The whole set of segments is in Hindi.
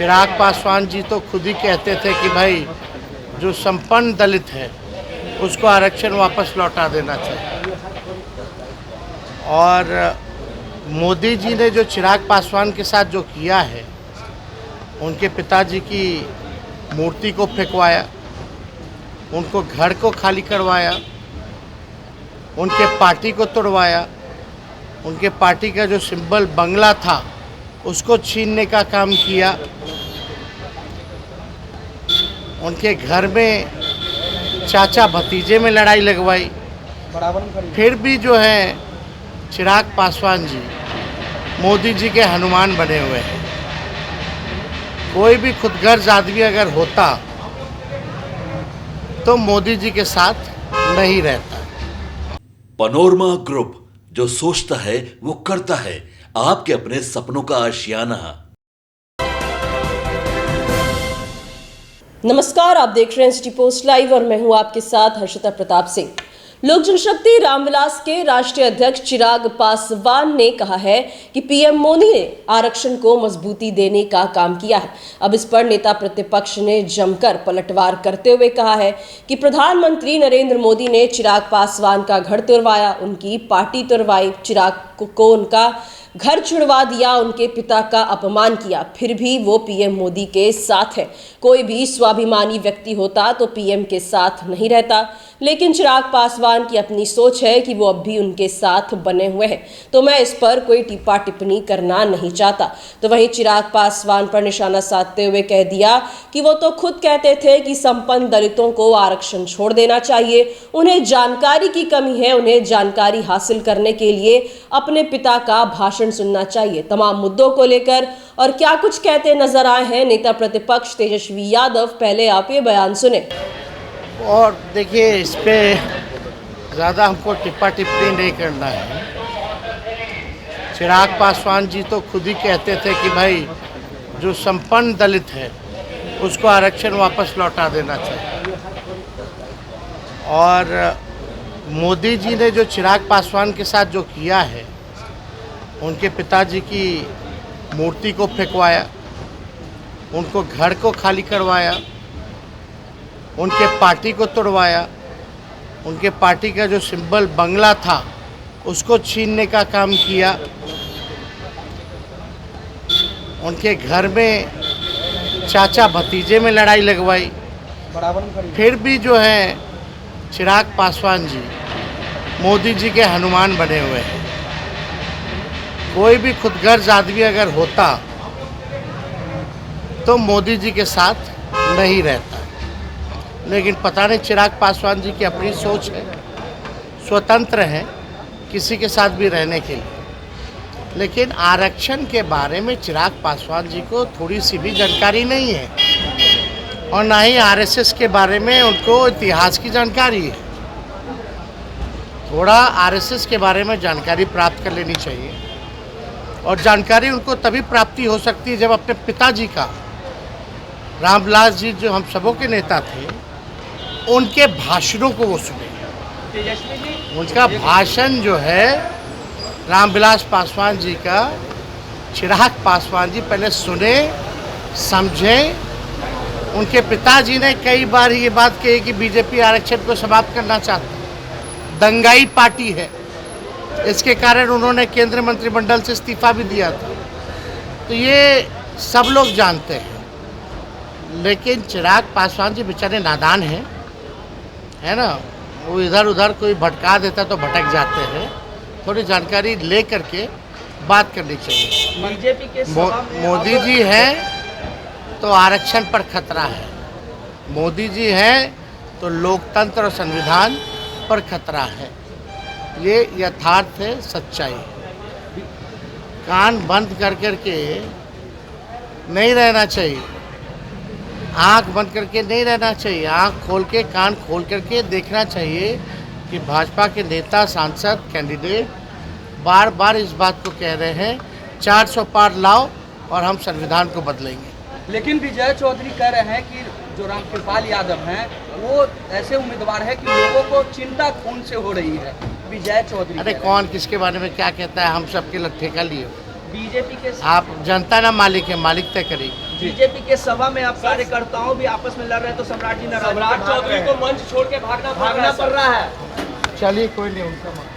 चिराग पासवान जी तो खुद ही कहते थे कि भाई जो संपन्न दलित है उसको आरक्षण वापस लौटा देना चाहिए। और मोदी जी ने जो चिराग पासवान के साथ जो किया है, उनके पिताजी की मूर्ति को फेंकवाया, उनको घर को खाली करवाया, उनके पार्टी को तोड़वाया, उनके पार्टी का जो सिंबल बंगला था उसको छीनने का काम किया, उनके घर में चाचा भतीजे में लड़ाई लगवाई। फिर भी जो है चिराग पासवान जी मोदी जी के हनुमान बने हुए हैं। कोई भी खुदगर्ज आदमी अगर होता तो मोदी जी के साथ नहीं रहता। पनोरमा ग्रुप, जो सोचता है वो करता है। आपके अपने सपनों का आशियाना। नमस्कार, आप देख रहे हैं सिटी पोस्ट लाइव और मैं हूं आपके साथ हर्षिता प्रताप सिंह। लोक जनशक्ति रामविलास के राष्ट्रीय अध्यक्ष चिराग पासवान ने कहा है कि पीएम मोदी ने आरक्षण को मजबूती देने का काम किया है। अब इस पर नेता प्रतिपक्ष ने जमकर पलटवार करते हुए कहा है कि प्रधानमंत्री नरेंद्र मोदी ने चिराग पासवान का घर तुड़वाया, उनकी पार्टी तुड़वाई, चिराग को उनका घर छुड़वा दिया, उनके पिता का अपमान किया, फिर भी वो पीएम मोदी के साथ है। कोई भी स्वाभिमानी व्यक्ति होता तो पीएम के साथ नहीं रहता, लेकिन चिराग पासवान की अपनी सोच है कि वो अब भी उनके साथ बने हुए हैं, तो मैं इस पर कोई टिप्पा टिप्पणी करना नहीं चाहता। तो वहीं चिराग पासवान पर निशाना साधते हुए कह दिया कि वो तो खुद कहते थे कि संपन्न दलितों को आरक्षण छोड़ देना चाहिए, उन्हें जानकारी की कमी है, उन्हें जानकारी हासिल करने के लिए अपने पिता का भाषण सुनना चाहिए। तमाम मुद्दों को लेकर और क्या कुछ कहते नजर आए हैं नेता प्रतिपक्ष तेजस्वी यादव, पहले आप ये बयान सुने। और देखिए, इस पे ज़्यादा हमको टिप्पा टिप्पणी नहीं करना है। चिराग पासवान जी तो खुद ही कहते थे कि भाई जो संपन्न दलित है उसको आरक्षण वापस लौटा देना चाहिए। और मोदी जी ने जो चिराग पासवान के साथ जो किया है, उनके पिताजी की मूर्ति को फेंकवाया, उनको घर को खाली करवाया, उनके पार्टी को तोड़वाया, उनके पार्टी का जो सिंबल बंगला था उसको छीनने का काम किया, उनके घर में चाचा भतीजे में लड़ाई लगवाई। फिर भी जो है चिराग पासवान जी मोदी जी के हनुमान बने हुए हैं। कोई भी खुदगर्ज आदमी अगर होता तो मोदी जी के साथ नहीं रहता। लेकिन पता नहीं चिराग पासवान जी की अपनी सोच है, स्वतंत्र है किसी के साथ भी रहने के लिए। लेकिन आरक्षण के बारे में चिराग पासवान जी को थोड़ी सी भी जानकारी नहीं है, और ना ही आरएसएस के बारे में उनको इतिहास की जानकारी है। थोड़ा आरएसएस के बारे में जानकारी प्राप्त कर लेनी चाहिए, और जानकारी उनको तभी प्राप्ति हो सकती है जब अपने पिताजी का, रामविलास जी जो हम सबों के नेता थे, उनके भाषणों को वो सुने। उनका भाषण जो है रामविलास पासवान जी का, चिराग पासवान जी पहले सुने, समझें। उनके पिताजी ने कई बार ये बात कही कि बीजेपी आरक्षण को समाप्त करना चाहती है, दंगाई पार्टी है, इसके कारण उन्होंने केंद्रीय मंत्रिमंडल से इस्तीफा भी दिया था। तो ये सब लोग जानते हैं। लेकिन चिराग पासवान जी बेचारे नादान हैं, है ना, वो इधर उधर कोई भटका देता तो भटक जाते हैं। थोड़ी जानकारी ले करके बात करनी चाहिए। बीजेपी के मोदी जी हैं तो आरक्षण पर खतरा है, मोदी जी हैं तो लोकतंत्र और संविधान पर खतरा है। ये यथार्थ है, सच्चाई है। कान बंद कर करके नहीं रहना चाहिए, आंख बंद करके नहीं रहना चाहिए, आंख खोल के, कान खोल करके देखना चाहिए कि भाजपा के नेता, सांसद, कैंडिडेट बार बार इस बात को कह रहे हैं 400 पार लाओ और हम संविधान को बदलेंगे। लेकिन विजय चौधरी कह रहे हैं कि जो रामकृपाल यादव हैं वो ऐसे उम्मीदवार है कि लोगों को चिंता कौन से हो रही है। विजय चौधरी, अरे कौन किसके बारे में क्या कहता है, हम सबके ठेका लिए। बीजेपी के आप जनता ना मालिक है, मालिक तय करेगी। बीजेपी के सभा में आप कार्यकर्ताओं भी आपस में लड़ रहे हैं, तो सम्राट जी नाराज सम्राट चौधरी को मंच छोड़ के भागना पड़ रहा है। चलिए कोई नहीं, उनका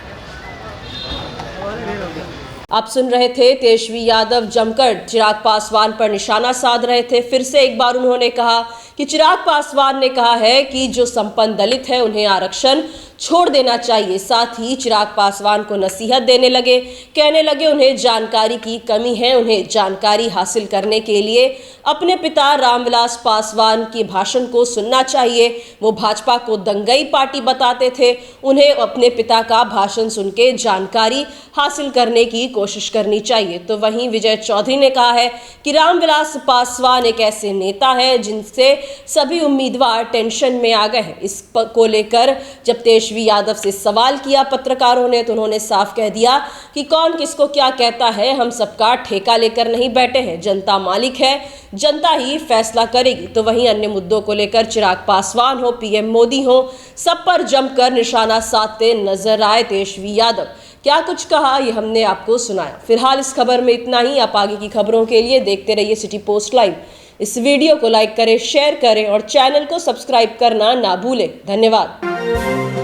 आप सुन रहे थे तेजस्वी यादव जमकर चिराग पासवान पर निशाना साध रहे थे। फिर से एक बार उन्होंने कहा कि चिराग पासवान ने कहा है कि जो संपन्न दलित है उन्हें आरक्षण छोड़ देना चाहिए। साथ ही चिराग पासवान को नसीहत देने लगे, कहने लगे उन्हें जानकारी की कमी है, उन्हें जानकारी हासिल करने के लिए अपने पिता रामविलास पासवान के भाषण को सुनना चाहिए। वो भाजपा को दंगई पार्टी बताते थे, उन्हें अपने पिता का भाषण सुन के जानकारी हासिल करने की कोशिश करनी चाहिए। तो वहीं विजय चौधरी ने कहा है कि रामविलास पासवान एक ऐसे नेता है जिनसे सभी उम्मीदवार टेंशन में आ गए हैं। इस को लेकर जब तेजस्वी यादव से सवाल किया पत्रकारों ने, तो उन्होंने साफ कह दिया कि कौन किसको क्या कहता है, हम सबका ठेका लेकर नहीं बैठे हैं, जनता मालिक है, जनता ही फैसला करेगी। तो वहीं अन्य मुद्दों को लेकर चिराग पासवान हो, पीएम मोदी हो, सब पर जमकर निशाना साधते नजर आए तेजस्वी यादव। क्या कुछ कहा ये हमने आपको सुनाया। फिलहाल इस खबर में इतना ही। आप आगे की खबरों के लिए देखते रहिए सिटी पोस्ट लाइव। इस वीडियो को लाइक करें, शेयर करें और चैनल को सब्सक्राइब करना ना भूलें। धन्यवाद।